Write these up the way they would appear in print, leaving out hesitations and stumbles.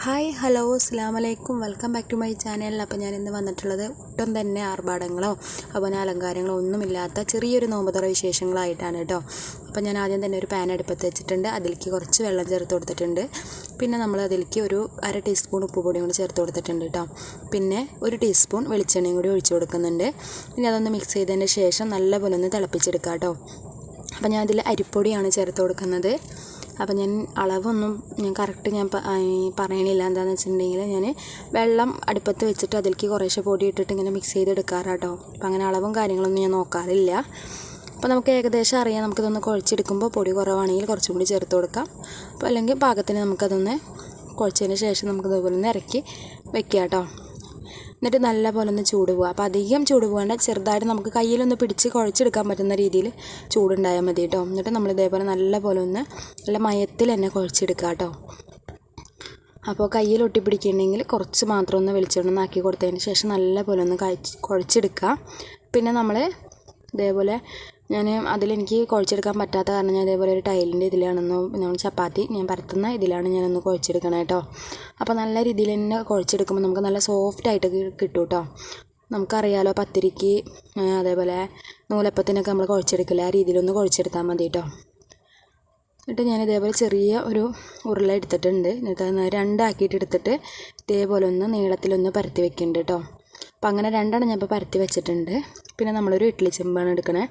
Hi hello അസ്സലാമു അലൈക്കും welcome back to my channel. അപ്പോൾ ഞാൻ ഇന്ന് വന്നിട്ടുള്ളത് ഒട്ടും തന്നെ ആർഭാടങ്ങളോ അതുപോലെ അലങ്കാരങ്ങളോ ഒന്നുമില്ലാത്ത ചെറിയൊരു നോമ്പുതുറ വിശേഷങ്ങളായിട്ടാണ് കേട്ടോ. അപ്പോൾ ഞാൻ ആദ്യം തന്നെ ഒരു പാൻ അടുപ്പത്ത് വെച്ചിട്ടുണ്ട്. അതിലേക്ക് കുറച്ച് വെള്ളം ചേർത്ത് കൊടുത്തിട്ടുണ്ട്. പിന്നെ നമ്മൾ അതിലേക്ക് ഒരു 1/2 ടീസ്പൂൺ ഉപ്പുപൊടിയും കൂടി ചേർത്ത് കൊടുത്തിട്ടുണ്ട് കേട്ടോ. പിന്നെ 1 ടീസ്പൂൺ വെളിച്ചെണ്ണയും കൂടി ഒഴിച്ചു കൊടുക്കുന്നുണ്ട്. ഇനി അതൊന്ന് മിക്സ് ചെയ്തതിന് ശേഷം നല്ലപോലെ ഒന്ന് തിളപ്പിച്ചെടുക്കാം കേട്ടോ. അപ്പോൾ ഞാൻ അതിൽ അരിപ്പൊടിയാണ് ചേർത്ത് കൊടുക്കുന്നത്. അപ്പോൾ ഞാൻ അളവൊന്നും കറക്റ്റ് പറയണില്ല. എന്താണെന്ന് വെച്ചിട്ടുണ്ടെങ്കിൽ ഞാൻ വെള്ളം അടുപ്പത്ത് വെച്ചിട്ട് അതിലേക്ക് കുറേശ്ശെ പൊടി ഇട്ടിട്ട് ഇങ്ങനെ മിക്സ് ചെയ്തെടുക്കാറാട്ടോ. അപ്പോൾ അങ്ങനെ അളവും കാര്യങ്ങളൊന്നും ഞാൻ നോക്കാറില്ല. അപ്പോൾ നമുക്ക് ഏകദേശം അറിയാം. നമുക്കിതൊന്ന് കുഴച്ചെടുക്കുമ്പോൾ പൊടി കുറവാണെങ്കിൽ കുറച്ചും കൂടി ചേർത്ത് കൊടുക്കാം. അപ്പോൾ അല്ലെങ്കിൽ പാകത്തിന് നമുക്കതൊന്ന് കുഴച്ചതിന് ശേഷം നമുക്കിതുപോലെ ഒന്ന് ഇറക്കി വെക്കുക കേട്ടോ. എന്നിട്ട് നല്ല പോലെ ഒന്ന് ചൂട് പോവുക. അപ്പോൾ അധികം ചൂട് പോകേണ്ട, ചെറുതായിട്ട് നമുക്ക് കയ്യിലൊന്ന് പിടിച്ച് കുഴച്ചെടുക്കാൻ പറ്റുന്ന രീതിയിൽ ചൂടുണ്ടായാൽ മതി കേട്ടോ. എന്നിട്ട് നമ്മൾ ഇതേപോലെ നല്ല പോലെ ഒന്ന് നല്ല മയത്തിൽ തന്നെ കുഴച്ചെടുക്കുക കേട്ടോ. അപ്പോൾ കയ്യിൽ ഒട്ടിപ്പിടിക്കുന്നുണ്ടെങ്കിൽ കുറച്ച് മാത്രം ഒന്ന് വെളിച്ചെണ്ണ ആക്കി കൊടുത്തതിന് ശേഷം നല്ല പോലെ ഒന്ന് കുഴച്ചെടുക്കുക. പിന്നെ നമ്മൾ ഇതേപോലെ അതിലെനിക്ക് കുഴച്ചെടുക്കാൻ പറ്റാത്ത കാരണം ഞാൻ ഇതേപോലെ ഒരു ടൈലിൻ്റെ നമ്മൾ ചപ്പാത്തി ഞാൻ പരത്തുന്ന ഇതിലാണ് ഞാനൊന്ന് കുഴച്ചെടുക്കണം കേട്ടോ. അപ്പോൾ നല്ല രീതിയിൽ തന്നെ കുഴച്ചെടുക്കുമ്പോൾ നമുക്ക് നല്ല സോഫ്റ്റായിട്ട് കിട്ടും കേട്ടോ. നമുക്കറിയാലോ പത്തിരിക്ക് അതേപോലെ നൂലപ്പത്തിനൊക്കെ നമ്മൾ കുഴച്ചെടുക്കില്ല, ആ രീതിയിലൊന്ന് കുഴച്ചെടുത്താൽ മതി കേട്ടോ. എന്നിട്ട് ഞാൻ ഇതേപോലെ ചെറിയ ഒരു ഉരുള എടുത്തിട്ടുണ്ട്. എന്നിട്ട് 2 ആക്കിയിട്ട് എടുത്തിട്ട് ഇതേപോലെ ഒന്ന് നീളത്തിലൊന്ന് പരത്തി വെക്കുന്നുണ്ട് കേട്ടോ. അപ്പം അങ്ങനെ 2 ഞാൻ ഇപ്പോൾ പരത്തി വെച്ചിട്ടുണ്ട്. പിന്നെ നമ്മളൊരു ഇഡ്ഡലി ചെമ്പാണ് എടുക്കണേ.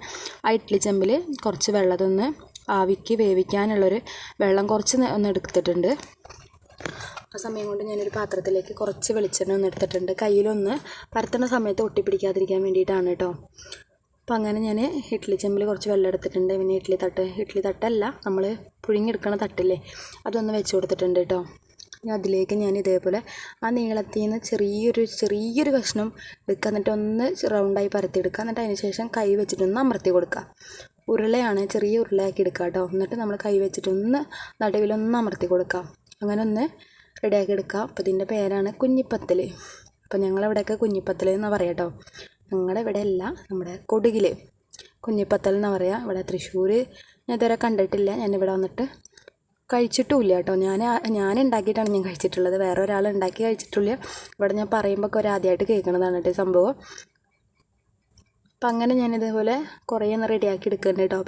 ആ ഇഡ്ഡലി ചെമ്പിൽ കുറച്ച് വെള്ളത്തൊന്ന് ആവിക്ക് വേവിക്കാനുള്ളൊരു വെള്ളം കുറച്ച് ഒന്ന് എടുത്തിട്ടുണ്ട്. ആ സമയം കൊണ്ട് ഞാനൊരു പാത്രത്തിലേക്ക് കുറച്ച് വെളിച്ചെണ്ണ ഒന്ന് എടുത്തിട്ടുണ്ട്. കയ്യിലൊന്ന് പരത്തുന്ന സമയത്ത് ഒട്ടിപ്പിടിക്കാതിരിക്കാൻ വേണ്ടിയിട്ടാണ് കേട്ടോ. അപ്പോൾ അങ്ങനെ ഞാൻ ഇഡ്ഡലി ചെമ്പിൽ കുറച്ച് വെള്ളം എടുത്തിട്ടുണ്ട്. പിന്നെ ഇഡ്ഡലി തട്ടല്ല, നമ്മൾ പുഴുങ്ങിയെടുക്കണ തട്ടില്ലേ, അതൊന്ന് വെച്ച് കൊടുത്തിട്ടുണ്ട് കേട്ടോ. അതിലേക്ക് ഞാൻ ഇതേപോലെ ആ നീളത്തിൽ നിന്ന് ചെറിയൊരു കഷ്ണം എടുക്കുക. എന്നിട്ട് ഒന്ന് റൗണ്ടായി പരത്തിയെടുക്കുക. എന്നിട്ട് അതിന് ശേഷം കൈ വെച്ചിട്ടൊന്ന് അമർത്തി കൊടുക്കുക. ഉരുളയാണ്, ചെറിയ ഉരുളയാക്കി എടുക്കുക കേട്ടോ. എന്നിട്ട് നമ്മൾ കൈ വെച്ചിട്ടൊന്ന് നടുവിലൊന്ന് അമർത്തി കൊടുക്കുക. അങ്ങനെ ഒന്ന് റെഡിയാക്കി എടുക്കുക. അപ്പോൾ ഇതിൻ്റെ പേരാണ് കുഞ്ഞിപ്പത്തൽ. അപ്പോൾ ഞങ്ങളിവിടെയൊക്കെ കുഞ്ഞിപ്പത്തൽ എന്നാണ് പറയുക കേട്ടോ. ഞങ്ങളുടെ ഇവിടെ അല്ല, നമ്മുടെ കൊടുകിൽ കുഞ്ഞിപ്പത്തൽ എന്നാണ് പറയുക. ഇവിടെ തൃശ്ശൂർ ഞാൻ ഇതുവരെ കണ്ടിട്ടില്ല. ഞാനിവിടെ വന്നിട്ട് കഴിച്ചിട്ടുമില്ല കേട്ടോ. ഞാൻ ഉണ്ടാക്കിയിട്ടാണ് ഞാൻ കഴിച്ചിട്ടുള്ളത്, വേറെ ഒരാൾ ഉണ്ടാക്കി കഴിച്ചിട്ടില്ല. ഇവിടെ ഞാൻ പറയുമ്പോൾ ഒരു ആദ്യമായിട്ട് കേൾക്കണതാണ് കേട്ടോ സംഭവം. അപ്പം അങ്ങനെ ഞാനിതേപോലെ കുറേ ഒന്ന് റെഡിയാക്കി എടുക്കുന്നുണ്ട് കേട്ടോ.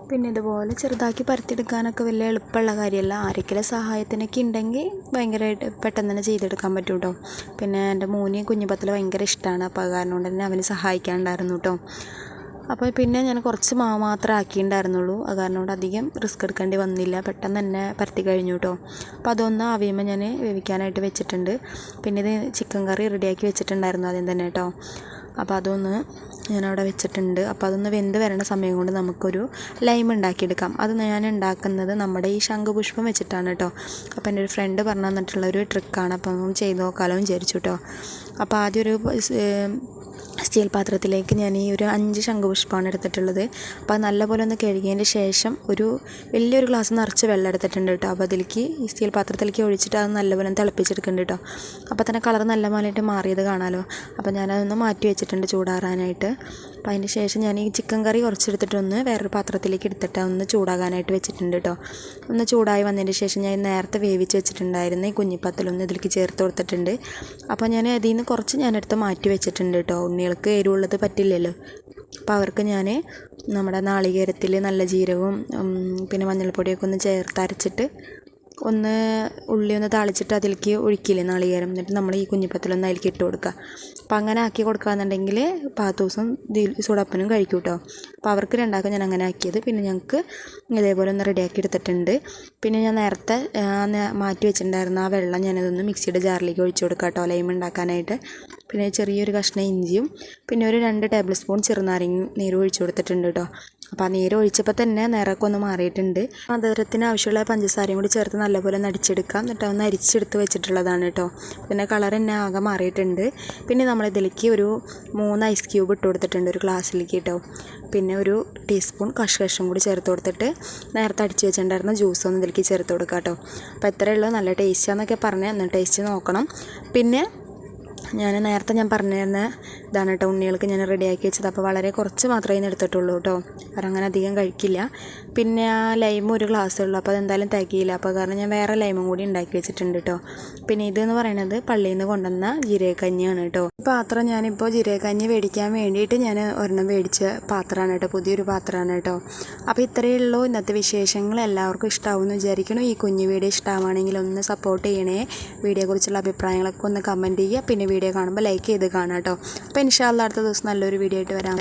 പിന്നെ ഇതുപോലെ ചെറുതാക്കി പരത്തിയെടുക്കാനൊക്കെ വലിയ എളുപ്പമുള്ള കാര്യമല്ല. ആരെങ്കിലും സഹായത്തിനൊക്കെ ഉണ്ടെങ്കിൽ ഭയങ്കരമായിട്ട് പെട്ടെന്ന് തന്നെ ചെയ്തെടുക്കാൻ പറ്റും കേട്ടോ. പിന്നെ എൻ്റെ മോന് കുഞ്ഞിപ്പത്തൽ ഭയങ്കര ഇഷ്ടമാണ്. അപ്പോൾ അത് കാരണം കൊണ്ട് തന്നെ അവന് സഹായിക്കാനുണ്ടായിരുന്നു കേട്ടോ. അപ്പോൾ പിന്നെ ഞാൻ കുറച്ച് മാവ് മാത്രമേ ആക്കിയിട്ടുണ്ടായിരുന്നുള്ളൂ. അത് കാരണം കൊണ്ട് അധികം റിസ്ക് എടുക്കേണ്ടി വന്നില്ല, പെട്ടെന്ന് തന്നെ പരത്തി കഴിഞ്ഞു കേട്ടോ. അപ്പോൾ അതൊന്ന് ആവിയുമ്പോൾ ഞാൻ വേവിക്കാനായിട്ട് വെച്ചിട്ടുണ്ട്. പിന്നെ ഇത് ചിക്കൻ കറി റെഡിയാക്കി വെച്ചിട്ടുണ്ടായിരുന്നു ആദ്യം തന്നെ കേട്ടോ. അപ്പോൾ അതൊന്ന് ഞാനവിടെ വെച്ചിട്ടുണ്ട്. അപ്പോൾ അതൊന്ന് വെന്ത് വരണ സമയം കൊണ്ട് നമുക്കൊരു ലൈം ഉണ്ടാക്കിയെടുക്കാം. അത് ഞാൻ ഉണ്ടാക്കുന്നത് നമ്മുടെ ഈ ശംഖുപുഷ്പം വെച്ചിട്ടാണ് കേട്ടോ. അപ്പോൾ എൻ്റെ ഒരു ഫ്രണ്ട് പറഞ്ഞു തന്നിട്ടുള്ളൊരു ട്രിക്കാണ്. അപ്പം ചെയ്ത് നോക്കാമല്ലോ വിചാരിച്ചു കേട്ടോ. അപ്പോൾ ആദ്യം ഒരു സ്റ്റീൽ പാത്രത്തിലേക്ക് ഞാൻ ഈ ഒരു 5 ശംഖുപുഷ്പമാണ് എടുത്തിട്ടുള്ളത്. അപ്പോൾ അത് നല്ലപോലെ ഒന്ന് കഴുകിയതിൻ്റെ ശേഷം വലിയൊരു ഗ്ലാസ് നിറച്ച് വെള്ളം എടുത്തിട്ടുണ്ട് കേട്ടോ. അപ്പോൾ അതിലേക്ക് ഈ സ്റ്റീൽ പാത്രത്തിലേക്ക് ഒഴിച്ചിട്ട് അത് നല്ലപോലെ തിളപ്പിച്ചെടുക്കുന്നുണ്ട് കേട്ടോ. അപ്പോൾ തന്നെ കളർ നല്ല പോലെയായിട്ട് മാറിയത് കാണാമല്ലോ. അപ്പോൾ ഞാനതൊന്ന് മാറ്റി വെച്ചിട്ടുണ്ട് ചൂടാറാനായിട്ട്. അപ്പോൾ അതിന് ശേഷം ഞാൻ ഈ ചിക്കൻ കറി കുറച്ചെടുത്തിട്ടൊന്ന് വേറൊരു പാത്രത്തിലേക്ക് എടുത്തിട്ട് ഒന്ന് ചൂടാകാനായിട്ട് വെച്ചിട്ടുണ്ട് കേട്ടോ. ഒന്ന് ചൂടായി വന്നതിന് ശേഷം ഞാൻ നേരത്തെ വേവിച്ച് വെച്ചിട്ടുണ്ടായിരുന്നു ഈ കുഞ്ഞിപ്പത്തലൊന്ന് ഇതിലേക്ക് ചേർത്ത് കൊടുത്തിട്ടുണ്ട്. അപ്പോൾ ഞാൻ അതിൽ നിന്ന് കുറച്ച് ഞാനെടുത്ത് മാറ്റി വെച്ചിട്ടുണ്ട് കേട്ടോ. ഉണ്ണികൾക്ക് എരിവുള്ളത് പറ്റില്ലല്ലോ. അപ്പോൾ അവർക്ക് ഞാൻ നമ്മുടെ നാളികേരത്തിൽ നല്ല ജീരകവും പിന്നെ മഞ്ഞൾപ്പൊടിയൊക്കെ ഒന്ന് ചേർത്ത് അരച്ചിട്ട് ഒന്ന് ഉള്ളി ഒന്ന് താളിച്ചിട്ട് അതിലേക്ക് ഒഴിക്കില്ലേ നാളികേരം, എന്നിട്ട് നമ്മൾ ഈ കുഞ്ഞിപ്പത്തലൊന്ന് അതിലേക്ക് ഇട്ട് കൊടുക്കുക. അപ്പോൾ അങ്ങനെ ആക്കി കൊടുക്കുകയെന്നുണ്ടെങ്കിൽ 10 ദിവസം ചൂടപ്പനും കഴിക്കും കേട്ടോ. അപ്പോൾ അവർക്ക് 2 ഞാൻ അങ്ങനെ ആക്കിയത്. പിന്നെ ഞങ്ങൾക്ക് ഇതേപോലെ ഒന്ന് റെഡിയാക്കി എടുത്തിട്ടുണ്ട്. പിന്നെ ഞാൻ നേരത്തെ മാറ്റി വെച്ചിട്ടുണ്ടായിരുന്ന ആ വെള്ളം ഞാനതൊന്ന് മിക്സിയുടെ ജാറിലേക്ക് ഒഴിച്ചു കൊടുക്കാം കേട്ടോ, ലൈം ഉണ്ടാക്കാനായിട്ട്. പിന്നെ ചെറിയൊരു കഷ്ണം ഇഞ്ചിയും പിന്നെ ഒരു 2 ടേബിൾ സ്പൂൺ ചെറുനാരങ്ങ നീര് ഒഴിച്ചു കൊടുത്തിട്ടുണ്ട് കേട്ടോ. അപ്പോൾ ആ നീര് ഒഴിച്ചപ്പോൾ തന്നെ നിറമൊക്കെ ഒന്ന് മാറിയിട്ടുണ്ട്. മധുരത്തിന് ആവശ്യമുള്ള പഞ്ചസാരയും കൂടി ചേർത്ത് നല്ലപോലെ നടിച്ചെടുക്കാം. എന്നിട്ട് ഒന്ന് അരിച്ചെടുത്ത് വെച്ചിട്ടുള്ളതാണ് കേട്ടോ. പിന്നെ കളർ തന്നെ ആകെ മാറിയിട്ടുണ്ട്. പിന്നെ നമ്മളിതിലേക്ക് ഒരു 3 ഐസ് ക്യൂബ് ഇട്ട് കൊടുത്തിട്ടുണ്ട് ഒരു ഗ്ലാസ്സിലേക്ക് കേട്ടോ. പിന്നെ ഒരു ടീസ്പൂൺ കഷ്കഷും കൂടി ചേർത്ത് കൊടുത്തിട്ട് നേരത്തെ അടിച്ച് വെച്ചിട്ടുണ്ടായിരുന്ന ജ്യൂസ് ഒന്ന് ഇതിലേക്ക് ചേർത്ത് കൊടുക്കാം കേട്ടോ. അപ്പോൾ ഇത്രയേ ഉള്ളൂ. നല്ല ടേസ്റ്റാന്നൊക്കെ പറഞ്ഞാൽ ഒന്ന് ടേസ്റ്റ് നോക്കണം. പിന്നെ ഞാൻ നേരത്തെ പറഞ്ഞിരുന്ന ഇതാണ് കേട്ടോ ഉണ്ണികൾക്ക് ഞാൻ റെഡിയാക്കി വെച്ചത്. അപ്പോൾ വളരെ കുറച്ച് മാത്രമേ ഇന്ന് എടുത്തിട്ടുള്ളൂ കേട്ടോ, കാരണം അങ്ങനെ അധികം കഴിക്കില്ല. പിന്നെ ആ ലൈമും ഒരു ഗ്ലാസ്സേ ഉള്ളൂ, അപ്പോൾ അതെന്തായാലും തികയില്ല. അപ്പോൾ കാരണം ഞാൻ വേറെ ലൈമും കൂടി ഉണ്ടാക്കി വെച്ചിട്ടുണ്ട് കേട്ടോ. പിന്നെ ഇതെന്ന് പറയുന്നത് പള്ളിയിൽ നിന്ന് കൊണ്ടുവന്ന ജീരകക്കഞ്ഞിയാണ് കേട്ടോ. ഈ പാത്രം ഞാനിപ്പോൾ ജീരകക്കഞ്ഞി മേടിക്കാൻ വേണ്ടിയിട്ട് ഞാൻ ഒരെണ്ണം മേടിച്ച പാത്രമാണ് കേട്ടോ, പുതിയൊരു പാത്രമാണ് കേട്ടോ. അപ്പോൾ ഇത്രയേ ഉള്ളൂ ഇന്നത്തെ വിശേഷങ്ങൾ. എല്ലാവർക്കും ഇഷ്ടമാവുമെന്ന് വിചാരിക്കുന്നു. ഈ കുഞ്ഞു വീഡിയോ ഇഷ്ടമാണെങ്കിൽ ഒന്ന് സപ്പോർട്ട് ചെയ്യണേ. വീഡിയോയെക്കുറിച്ചുള്ള അഭിപ്രായങ്ങളൊക്കെ ഒന്ന് കമൻറ്റ് ചെയ്യുക. പിന്നെ വീഡിയോ കാണുമ്പോൾ ലൈക്ക് ചെയ്ത് കാണാം കേട്ടോ. അപ്പോൾ ഇൻഷാ അല്ലാഹ് അടുത്ത ദിവസം നല്ലൊരു വീഡിയോ ആയിട്ട് വരാം.